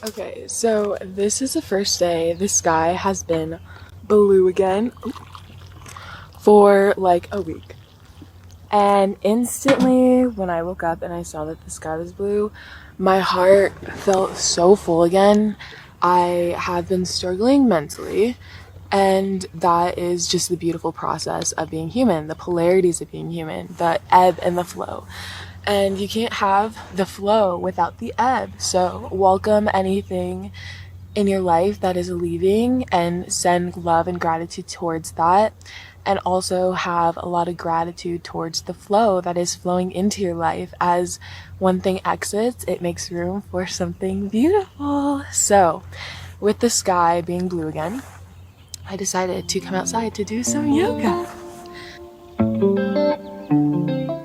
Okay, so this is the first day the sky has been blue again for like a week. And instantly, when I woke up and I saw that the sky was blue, my heart felt so full again. I have been struggling mentally, and that is just the beautiful process of being human, the polarities of being human, the ebb and the flow. And you can't have the flow without the ebb. So, welcome anything in your life that is leaving and send love and gratitude towards that. And also have a lot of gratitude towards the flow that is flowing into your life. As one thing exits, it makes room for something beautiful. So, with the sky being blue again, I decided to come outside to do some yoga.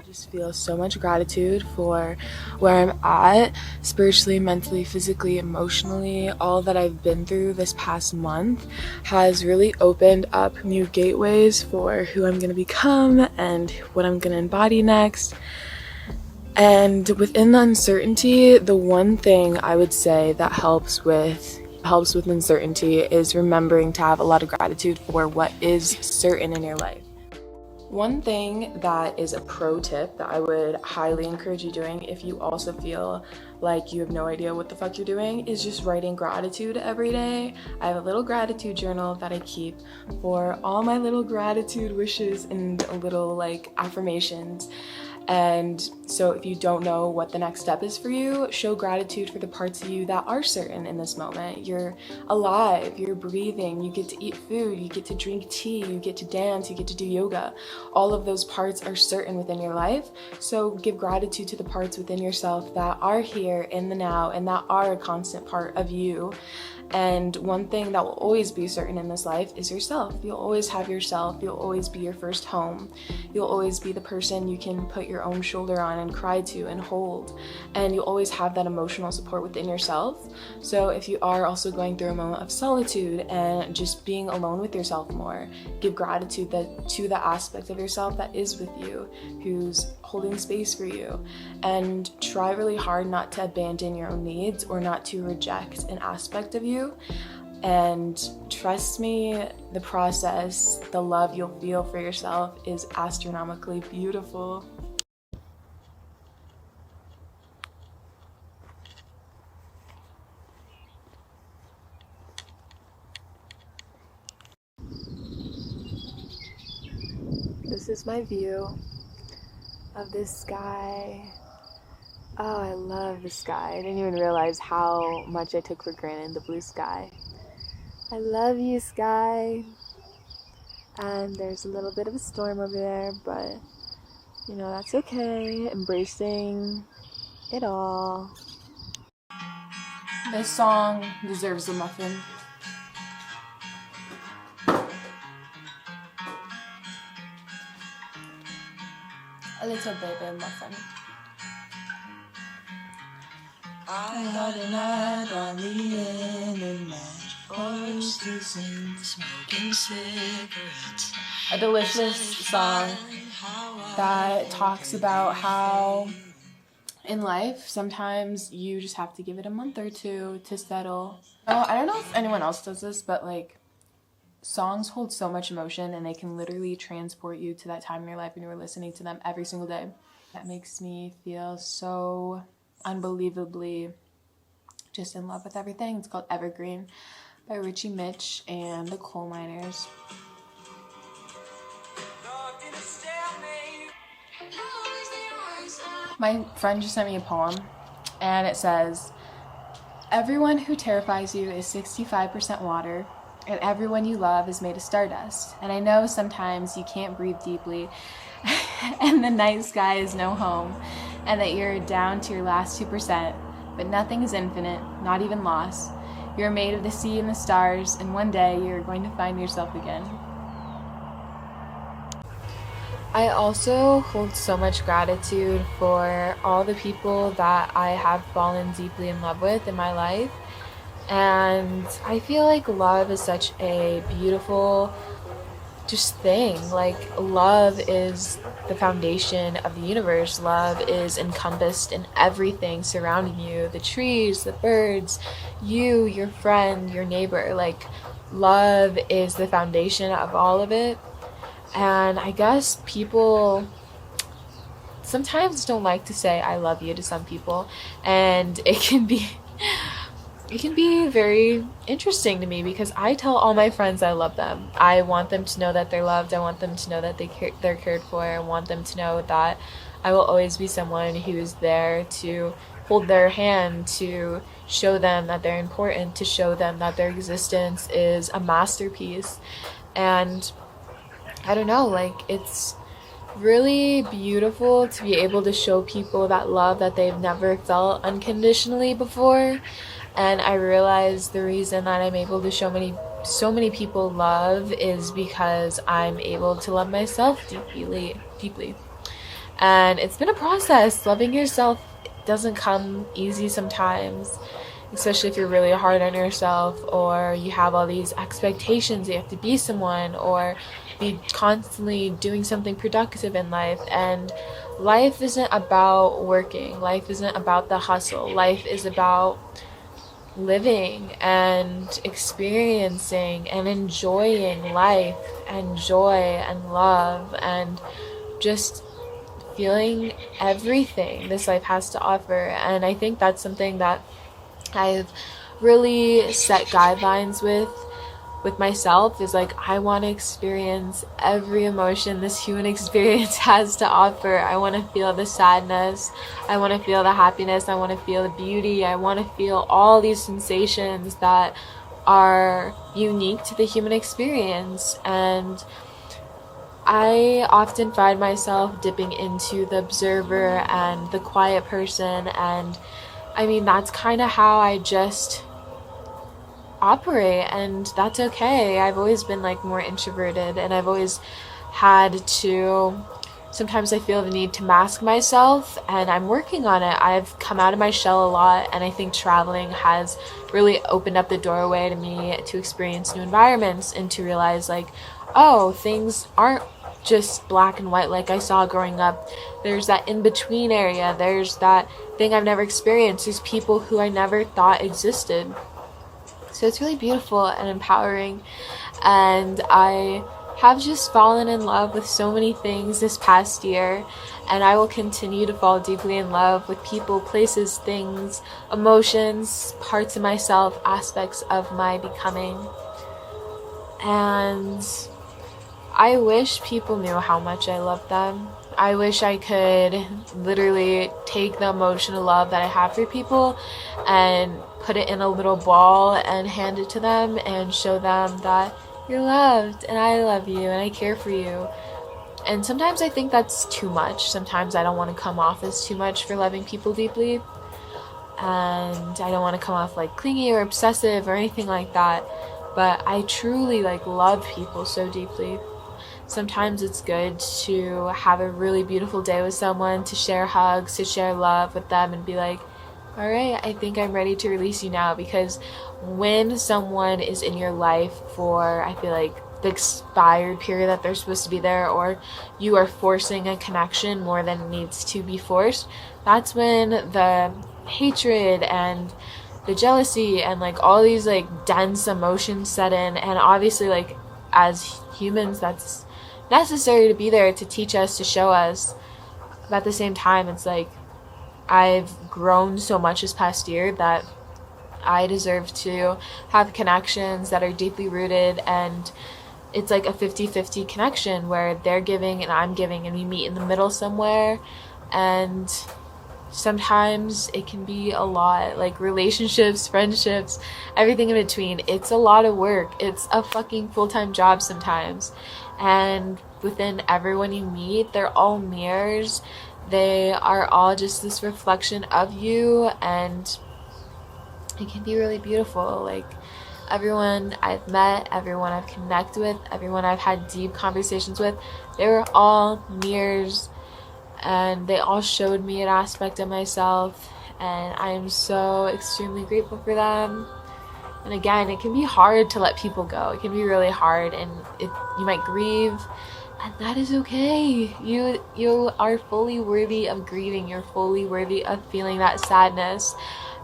Just feel so much gratitude for where I'm at spiritually, mentally, physically, emotionally. All that I've been through this past month has really opened up new gateways for who I'm going to become and what I'm going to embody next. And within the uncertainty, the one thing I would say that helps with uncertainty is remembering to have a lot of gratitude for what is certain in your life. One thing that is a pro tip that I would highly encourage you doing if you also feel like you have no idea what the fuck you're doing is just writing gratitude every day. I have a little gratitude journal that I keep for all my little gratitude wishes and little like affirmations. And so if you don't know what the next step is for you, show gratitude for the parts of you that are certain in this moment. You're alive, you're breathing, you get to eat food, you get to drink tea, you get to dance, you get to do yoga. All of those parts are certain within your life. So give gratitude to the parts within yourself that are here in the now and that are a constant part of you. And one thing that will always be certain in this life is yourself. You'll always have yourself. You'll always be your first home. You'll always be the person you can put your own shoulder on and cry to and hold. And you'll always have that emotional support within yourself. So if you are also going through a moment of solitude and just being alone with yourself more, give gratitude to the aspect of yourself that is with you, who's holding space for you. And try really hard not to abandon your own needs or not to reject an aspect of you. And trust me, the process, the love you'll feel for yourself is astronomically beautiful. This is my view of this sky. Oh, I love the sky. I didn't even realize how much I took for granted the blue sky. I love you, sky. And there's a little bit of a storm over there, but you know, that's okay. Embracing it all. This song deserves a muffin. A little baby muffin. I had a night on the internet, oysters and smoking cigarettes. A delicious song that talks about how in life sometimes you just have to give it a month or two to settle. Oh, I don't know if anyone else does this, but like songs hold so much emotion and they can literally transport you to that time in your life when you were listening to them every single day. That makes me feel so unbelievably just in love with everything. It's called Evergreen by Richie Mitch and the Coal Miners. My friend just sent me a poem and it says, everyone who terrifies you is 65% water and everyone you love is made of stardust. And I know sometimes you can't breathe deeply and the night sky is no home and that you're down to your last 2%, but nothing is infinite, not even loss. You're made of the sea and the stars, and one day you're going to find yourself again. I also hold so much gratitude for all the people that I have fallen deeply in love with in my life. And I feel like love is such a beautiful, just thing. Like, love is the foundation of the universe. Love is encompassed in everything surrounding you, the trees, the birds, you, your friend, your neighbor. Like, love is the foundation of all of it. And I guess people sometimes don't like to say I love you to some people, and it can be very interesting to me because I tell all my friends I love them. I want them to know that they're loved. I want them to know that they're cared for. I want them to know that I will always be someone who is there to hold their hand, to show them that they're important, to show them that their existence is a masterpiece. And I don't know, like, it's really beautiful to be able to show people that love that they've never felt unconditionally before. And I realize the reason that I'm able to show so many people love is because I'm able to love myself deeply. And it's been a process. Loving yourself doesn't come easy sometimes, especially if you're really hard on yourself, or you have all these expectations you have to be someone or be constantly doing something productive in life. And life isn't about working. Life isn't about the hustle. Life is about living and experiencing and enjoying life and joy and love and just feeling everything this life has to offer. And I think that's something that I've really set guidelines with myself, is like, I want to experience every emotion this human experience has to offer. I want to feel the sadness, I want to feel the happiness, I want to feel the beauty, I want to feel all these sensations that are unique to the human experience. And I often find myself dipping into the observer and the quiet person, and I mean, that's kind of how I just operate, and that's okay. I've always been like more introverted, and I've always had to, sometimes I feel the need to mask myself, and I'm working on it. I've come out of my shell a lot, and I think traveling has really opened up the doorway to me to experience new environments and to realize, like, oh, things aren't just black and white like I saw growing up. There's that in-between area. There's that thing I've never experienced. There's people who I never thought existed. So it's really beautiful and empowering. And I have just fallen in love with so many things this past year, and I will continue to fall deeply in love with people, places, things, emotions, parts of myself, aspects of my becoming. And I wish people knew how much I love them. I wish I could literally take the emotional love that I have for people and put it in a little ball and hand it to them and show them that you're loved and I love you and I care for you. And sometimes I think that's too much. Sometimes I don't want to come off as too much for loving people deeply. And I don't want to come off like clingy or obsessive or anything like that. But I truly love people so deeply. Sometimes it's good to have a really beautiful day with someone, to share hugs, to share love with them and be like, all right, I think I'm ready to release you now. Because when someone is in your life for, I feel like, the expired period that they're supposed to be there, or you are forcing a connection more than it needs to be forced, that's when the hatred and the jealousy and all these dense emotions set in. And obviously as humans, that's necessary to be there to teach us, to show us. But at the same time, it's I've grown so much this past year that I deserve to have connections that are deeply rooted, and it's a 50-50 connection where they're giving and I'm giving and we meet in the middle somewhere. And sometimes it can be a lot, relationships, friendships, everything in between. It's a lot of work. It's a fucking full-time job sometimes. And within everyone you meet, they're all mirrors. They are all just this reflection of you, and it can be really beautiful. Everyone I've met, everyone I've connected with, everyone I've had deep conversations with, they were all mirrors, and they all showed me an aspect of myself, and I am so extremely grateful for them. And again, it can be hard to let people go. It can be really hard, and you might grieve, and that is okay. You are fully worthy of grieving. You're fully worthy of feeling that sadness.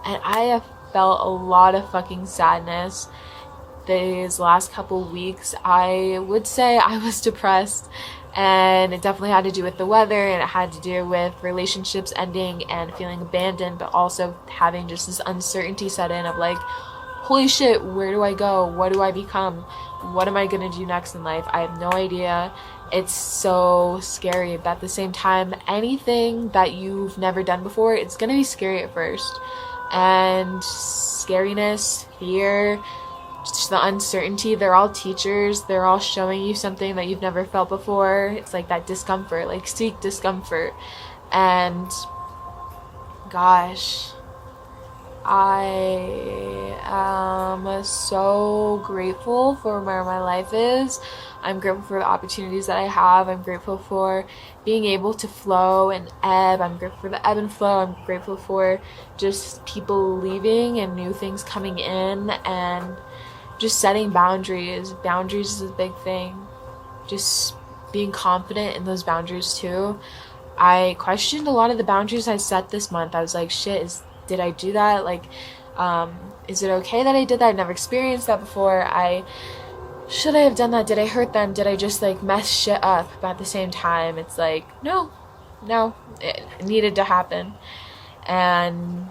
And I have felt a lot of fucking sadness these last couple weeks. I would say I was depressed, and it definitely had to do with the weather, and it had to do with relationships ending and feeling abandoned, but also having just this uncertainty set in of like, holy shit, where do I go? What do I become? What am I gonna do next in life? I have no idea. It's so scary, but at the same time, anything that you've never done before, it's gonna be scary at first. And scariness, fear, just the uncertainty, they're all teachers. They're all showing you something that you've never felt before. It's like that discomfort, like seek discomfort. And gosh, I am so grateful for where my life is. I'm grateful for the opportunities that I have. I'm grateful for being able to flow and ebb. I'm grateful for the ebb and flow. I'm grateful for just people leaving and new things coming in, and just setting boundaries. Boundaries is a big thing. Just being confident in those boundaries too. I questioned a lot of the boundaries I set this month. I was like, shit, did I do that? Like, is it okay that I did that? I've never experienced that before. Should I have done that? Did I hurt them? Did I just like mess shit up? But at the same time, it's like, no, it needed to happen. And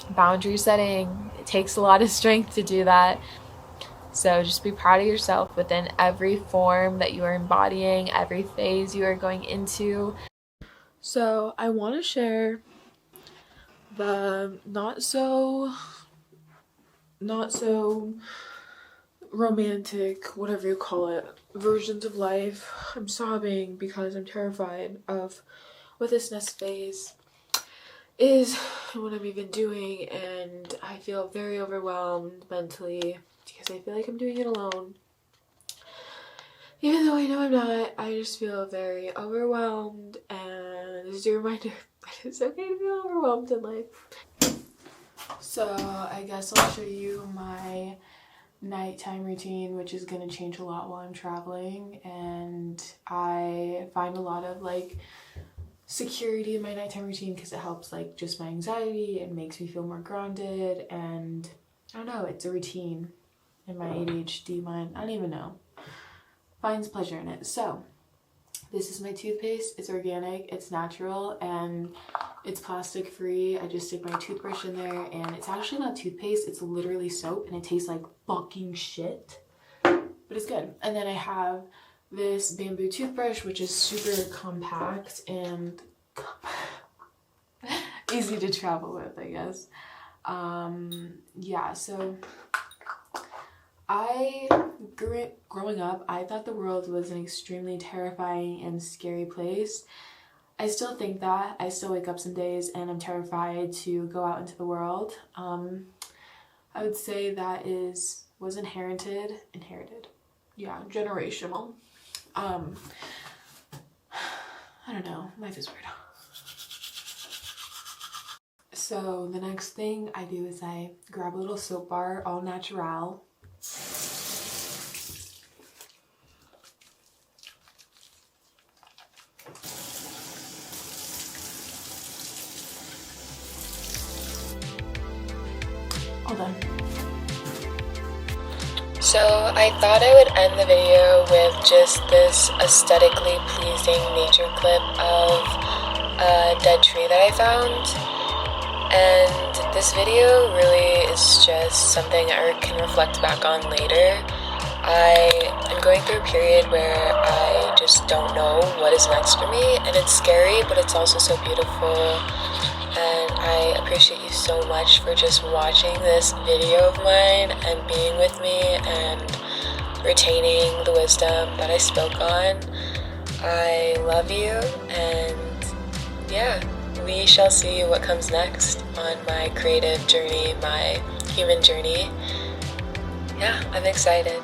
boundary setting, it takes a lot of strength to do that. So just be proud of yourself within every form that you are embodying, every phase you are going into. So I want to share the not so romantic, whatever you call it, versions of life. I'm sobbing because I'm terrified of what this next phase is and what I'm even doing, and I feel very overwhelmed mentally because I feel like I'm doing it alone. Even though I know I'm not, I just feel very overwhelmed, and this is a reminder that it's okay to feel overwhelmed in life. So I guess I'll show you my nighttime routine, which is going to change a lot while I'm traveling, and I find a lot of like security in my nighttime routine because it helps like just my anxiety and makes me feel more grounded, and I don't know, it's a routine in my ADHD mind. I don't even know. Finds pleasure in it. So this is my toothpaste. It's organic, it's natural, and it's plastic free. I just stick my toothbrush in there, and it's actually not toothpaste, it's literally soap, and it tastes like fucking shit, but it's good. And then I have this bamboo toothbrush, which is super compact and easy to travel with, I guess. Yeah, so growing up, I thought the world was an extremely terrifying and scary place. I still think that. I still wake up some days and I'm terrified to go out into the world. I would say that was inherited. Yeah, generational. I don't know, life is weird. So the next thing I do is I grab a little soap bar, all natural. All done. So I thought I would end the video with just this aesthetically pleasing nature clip of a dead tree that I found. And this video really is just something I can reflect back on later. I am going through a period where I just don't know what is next for me, and it's scary, but it's also so beautiful. And I appreciate you so much for just watching this video of mine and being with me and retaining the wisdom that I spoke on. I love you, and yeah, we shall see what comes next on my creative journey, my human journey. Yeah, I'm excited.